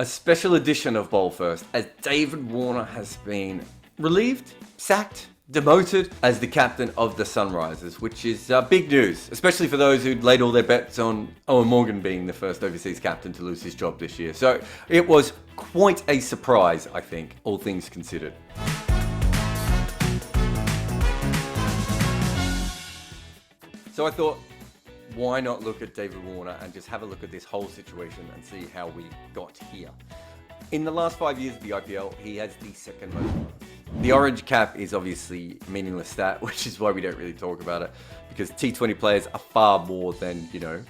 A special edition of Bowl First, as David Warner has been relieved, sacked, demoted as the captain of the Sunrisers, which is big news, especially for those who'd laid all their bets on Owen Morgan being the first overseas captain to lose his job this year. So it was quite a surprise, I think, all things considered. So I thought, why not look at David Warner and just have a look at this whole situation and see how we got here. In the last 5 years of the IPL, he has the second most runs. The orange cap is obviously a meaningless stat, which is why we don't really talk about it, because T20 players are far more than,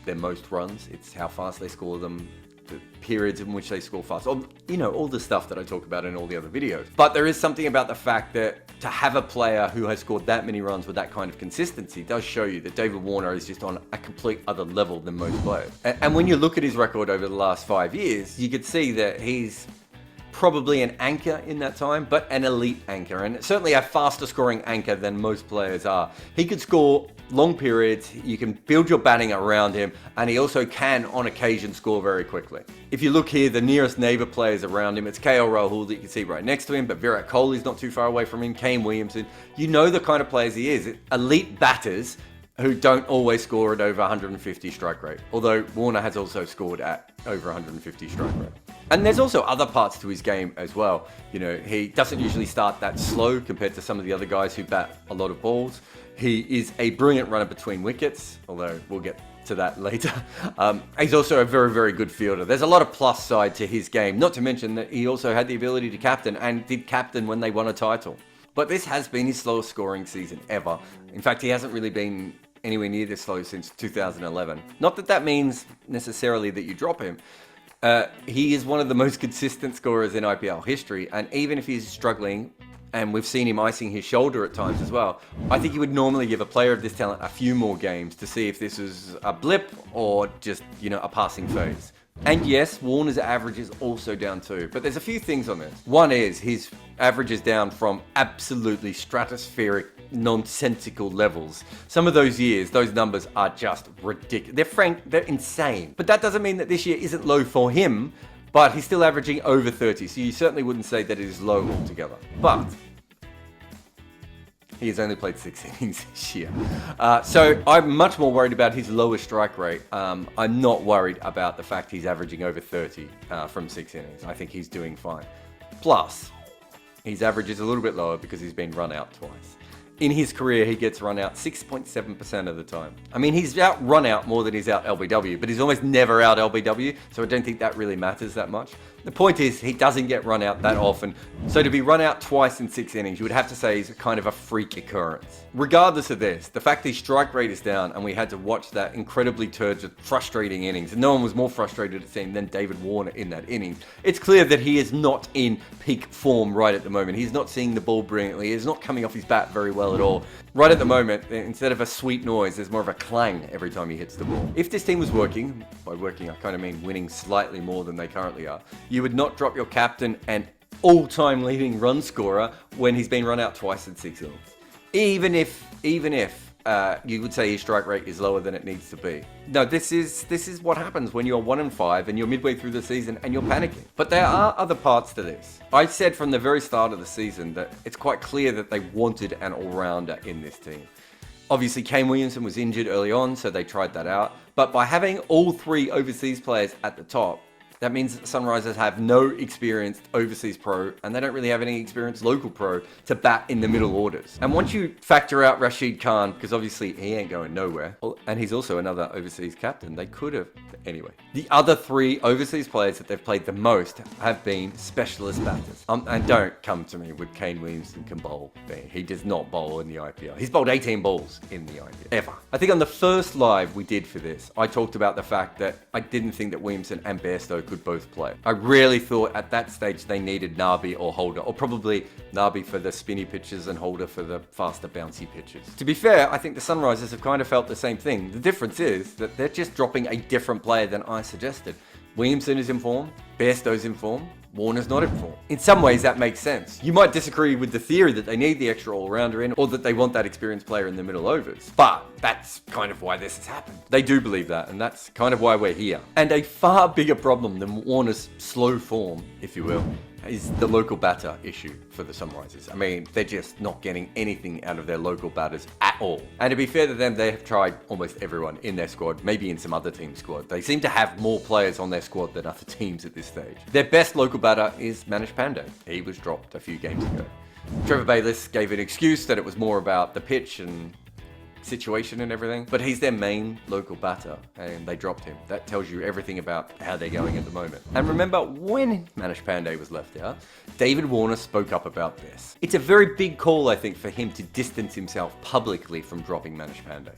their most runs. It's how fast they score them, the periods in which they score fast, all the stuff that I talk about in all the other videos. But there is something about the fact that to have a player who has scored that many runs with that kind of consistency does show you that David Warner is just on a complete other level than most players. And when you look at his record over the last 5 years, you could see that he's probably an anchor in that time, but an elite anchor, and certainly a faster scoring anchor than most players are. He could score long periods, you can build your batting around him, and he also can on occasion score very quickly. If you look here, the nearest neighbour players around him, it's KL Rahul that you can see right next to him, but Virat Kohli's not too far away from him, Kane Williamson. You know the kind of players he is, elite batters who don't always score at over 150 strike rate, although Warner has also scored at over 150 strike rate. And there's also other parts to his game as well. He doesn't usually start that slow compared to some of the other guys who bat a lot of balls. He is a brilliant runner between wickets, although we'll get to that later. He's also a very, very good fielder. There's a lot of plus side to his game, not to mention that he also had the ability to captain and did captain when they won a title. But this has been his slowest scoring season ever. In fact, he hasn't really been anywhere near this slow since 2011. Not that that means necessarily that you drop him. He is one of the most consistent scorers in IPL history, and even if he's struggling, and we've seen him icing his shoulder at times as well, I think you would normally give a player of this talent a few more games to see if this is a blip or just, a passing phase. And yes, Warner's average is also down too, but there's a few things on this. One is his average is down from absolutely stratospheric, nonsensical levels. Some of those years, those numbers are just ridiculous. They're insane. But that doesn't mean that this year isn't low for him, but he's still averaging over 30, so you certainly wouldn't say that it is low altogether. But he has only played 6 innings this year. So I'm much more worried about his lower strike rate. I'm not worried about the fact he's averaging over 30 from 6 innings. I think he's doing fine. Plus, his average is a little bit lower because he's been run out twice. In his career, he gets run out 6.7% of the time. I mean, he's out run out more than he's out LBW, but he's almost never out LBW, so I don't think that really matters that much. The point is, he doesn't get run out that often, so to be run out twice in 6 innings, you would have to say is kind of a freak occurrence. Regardless of this, the fact his strike rate is down and we had to watch that incredibly turgid, frustrating innings, and no one was more frustrated at seeing than David Warner in that innings, it's clear that he is not in peak form right at the moment. He's not seeing the ball brilliantly, he's not coming off his bat very well at all. Right at the moment, instead of a sweet noise, there's more of a clang every time he hits the ball. If this team was working, by working I kind of mean winning slightly more than they currently are, you would not drop your captain and all-time leading run scorer when he's been run out twice in 6 innings. Even if you would say his strike rate is lower than it needs to be. No, this is what happens when you're 1-5 and you're midway through the season and you're panicking. But there are other parts to this. I said from the very start of the season that it's quite clear that they wanted an all-rounder in this team. Obviously, Kane Williamson was injured early on, so they tried that out. But by having all 3 overseas players at the top, that means that the Sunrisers have no experienced overseas pro, and they don't really have any experienced local pro to bat in the middle orders. And once you factor out Rashid Khan, because obviously he ain't going nowhere, and he's also another overseas captain, they could have. Anyway, the other 3 overseas players that they've played the most have been specialist batters. And don't come to me with Kane Williamson can bowl. He does not bowl in the IPL. He's bowled 18 balls in the IPL, ever. I think on the first live we did for this, I talked about the fact that I didn't think that Williamson and Bairstow could both play. I really thought at that stage they needed Nabi or Holder, or probably Nabi for the spinny pitches and Holder for the faster bouncy pitches. To be fair, I think the Sunrisers have kind of felt the same thing. The difference is that they're just dropping a different player than I suggested. Williamson is in form, Bairstow's in form, Warner's not in form. In some ways that makes sense. You might disagree with the theory that they need the extra all-rounder in, or that they want that experienced player in the middle overs. But that's kind of why this has happened. They do believe that, and that's kind of why we're here. And a far bigger problem than Warner's slow form, if you will, is the local batter issue for the Sunrisers. I mean, they're just not getting anything out of their local batters at all. And to be fair to them, they have tried almost everyone in their squad, maybe in some other team's squad. They seem to have more players on their squad than other teams at this stage. Their best local batter is Manish Pandey. He was dropped a few games ago. Trevor Bayliss gave an excuse that it was more about the pitch and situation and everything, but he's their main local batter and they dropped him. That tells you everything about how they're going at the moment. And remember, when Manish Pandey was left out, David Warner spoke up about this. It's a very big call, I think, for him to distance himself publicly from dropping Manish Pandey.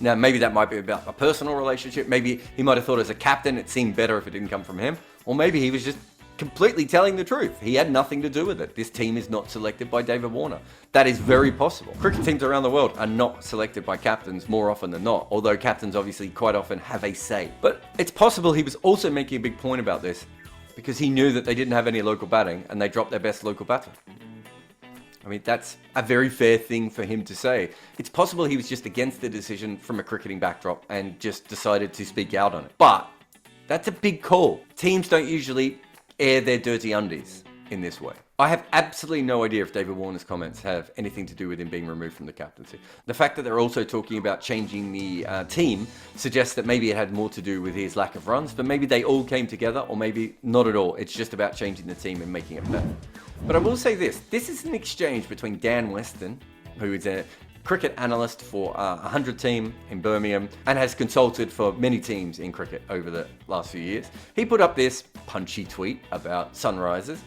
Now, maybe that might be about a personal relationship. Maybe he might have thought as a captain it seemed better if it didn't come from him. Or maybe he was just completely telling the truth. He had nothing to do with it. This team is not selected by David Warner. That is very possible. Cricket teams around the world are not selected by captains more often than not, although captains obviously quite often have a say. But it's possible he was also making a big point about this because he knew that they didn't have any local batting and they dropped their best local batter. I mean, that's a very fair thing for him to say. It's possible he was just against the decision from a cricketing backdrop and just decided to speak out on it. But that's a big call. Teams don't usually air their dirty undies in this way. I have absolutely no idea if David Warner's comments have anything to do with him being removed from the captaincy. The fact that they're also talking about changing the team suggests that maybe it had more to do with his lack of runs, but maybe they all came together, or maybe not at all. It's just about changing the team and making it better. But I will say this is an exchange between Dan Weston, who is a cricket analyst for 100 team in Birmingham and has consulted for many teams in cricket over the last few years. He put up this punchy tweet about Sunrisers,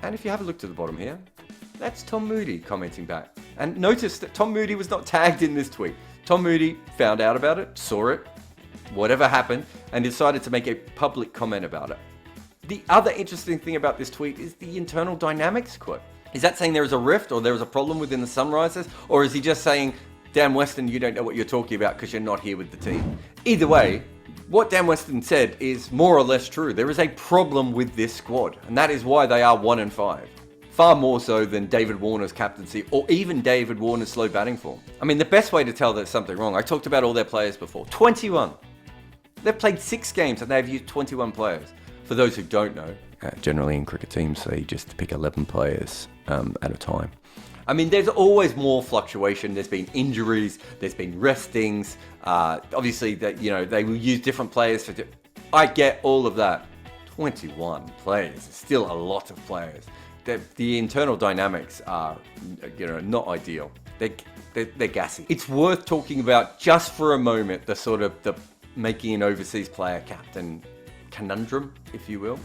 and if you have a look to the bottom here, that's Tom Moody commenting back. And notice that Tom Moody was not tagged in this tweet. Tom Moody found out about it, saw it, whatever happened, and decided to make a public comment about it. The other interesting thing about this tweet is the internal dynamics quote. Is that saying there is a rift or there is a problem within the Sunrisers? Or is he just saying, Dan Weston, you don't know what you're talking about because you're not here with the team? Either way, what Dan Weston said is more or less true. There is a problem with this squad, and that is why they are 1-5. Far more so than David Warner's captaincy or even David Warner's slow batting form. I mean, the best way to tell there's something wrong, I talked about all their players before. 21. They've played 6 games and they've used 21 players. For those who don't know, generally in cricket teams, they just pick 11 players at a time. I mean, there's always more fluctuation. There's been injuries, there's been restings. Obviously, that they will use different players for. I get all of that. 21 players is still a lot of players. The internal dynamics are, not ideal. They're gassy. It's worth talking about just for a moment the sort of the making an overseas player captain conundrum, if you will.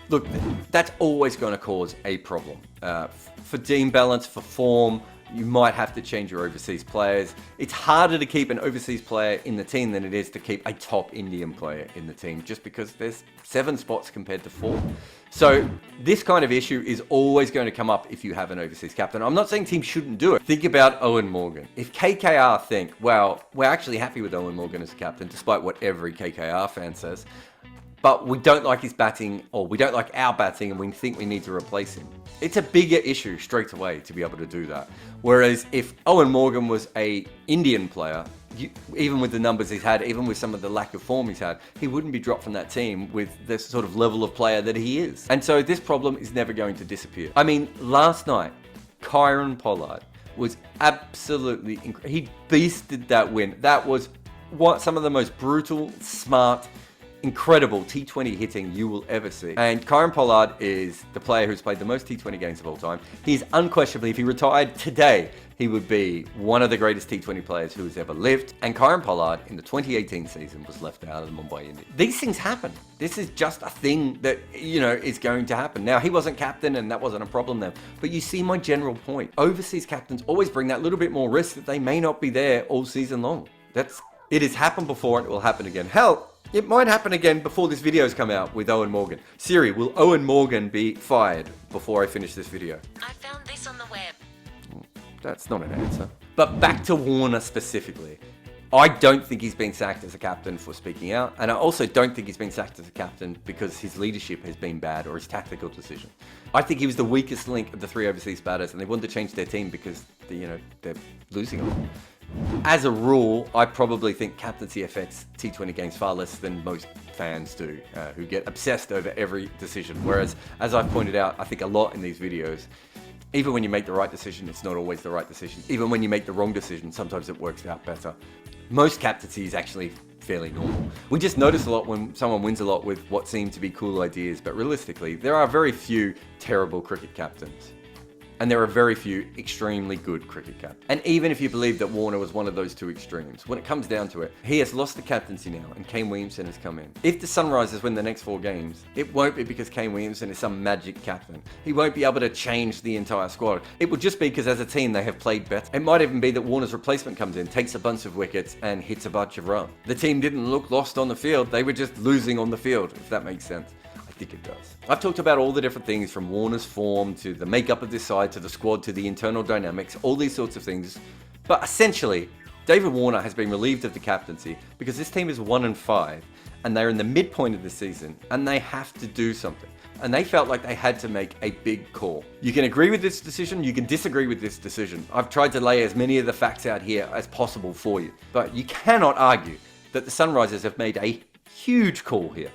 Look, that's always going to cause a problem. For team balance, for form, you might have to change your overseas players. It's harder to keep an overseas player in the team than it is to keep a top Indian player in the team, just because there's 7 spots compared to 4. So this kind of issue is always going to come up if you have an overseas captain. I'm not saying teams shouldn't do it. Think about Owen Morgan. If KKR think, well, we're actually happy with Owen Morgan as a captain, despite what every KKR fan says, but we don't like his batting, or we don't like our batting, and we think we need to replace him. It's a bigger issue straight away to be able to do that. Whereas if Owen Morgan was a Indian player, even with the numbers he's had, even with some of the lack of form he's had, he wouldn't be dropped from that team with the sort of level of player that he is. And so this problem is never going to disappear. I mean, last night, Kieron Pollard was absolutely incredible. He beasted that win. That was some of the most brutal, smart, incredible T20 hitting you will ever see. And Kieron Pollard is the player who's played the most T20 games of all time. He's unquestionably, if he retired today, he would be one of the greatest T20 players who has ever lived. And Kieron Pollard in the 2018 season was left out of the Mumbai Indians. These things happen. This is just a thing that, is going to happen. Now, he wasn't captain and that wasn't a problem then. But you see my general point. Overseas captains always bring that little bit more risk that they may not be there all season long. It has happened before and it will happen again. Hell, it might happen again before this video's come out with Owen Morgan. Siri, will Owen Morgan be fired before I finish this video? I found this on the web. That's not an answer. But back to Warner specifically. I don't think he's been sacked as a captain for speaking out, and I also don't think he's been sacked as a captain because his leadership has been bad or his tactical decision. I think he was the weakest link of the 3 overseas batters, and they wanted to change their team because they're losing a lot. As a rule, I probably think captaincy affects T20 games far less than most fans do, who get obsessed over every decision. Whereas, as I've pointed out, I think a lot in these videos, even when you make the right decision, it's not always the right decision. Even when you make the wrong decision, sometimes it works out better. Most captaincy is actually fairly normal. We just notice a lot when someone wins a lot with what seem to be cool ideas, but realistically, there are very few terrible cricket captains. And there are very few extremely good cricket captains. And even if you believe that Warner was one of those 2 extremes, when it comes down to it, he has lost the captaincy now and Kane Williamson has come in. If the Sunrisers win the next 4 games, it won't be because Kane Williamson is some magic captain. He won't be able to change the entire squad. It will just be because as a team they have played better. It might even be that Warner's replacement comes in, takes a bunch of wickets and hits a bunch of runs. The team didn't look lost on the field, they were just losing on the field, if that makes sense. I think it does. I've talked about all the different things from Warner's form to the makeup of this side to the squad to the internal dynamics, all these sorts of things. But essentially, David Warner has been relieved of the captaincy because this team is 1-5 and they're in the midpoint of the season and they have to do something. And they felt like they had to make a big call. You can agree with this decision, you can disagree with this decision. I've tried to lay as many of the facts out here as possible for you. But you cannot argue that the Sunrisers have made a huge call here.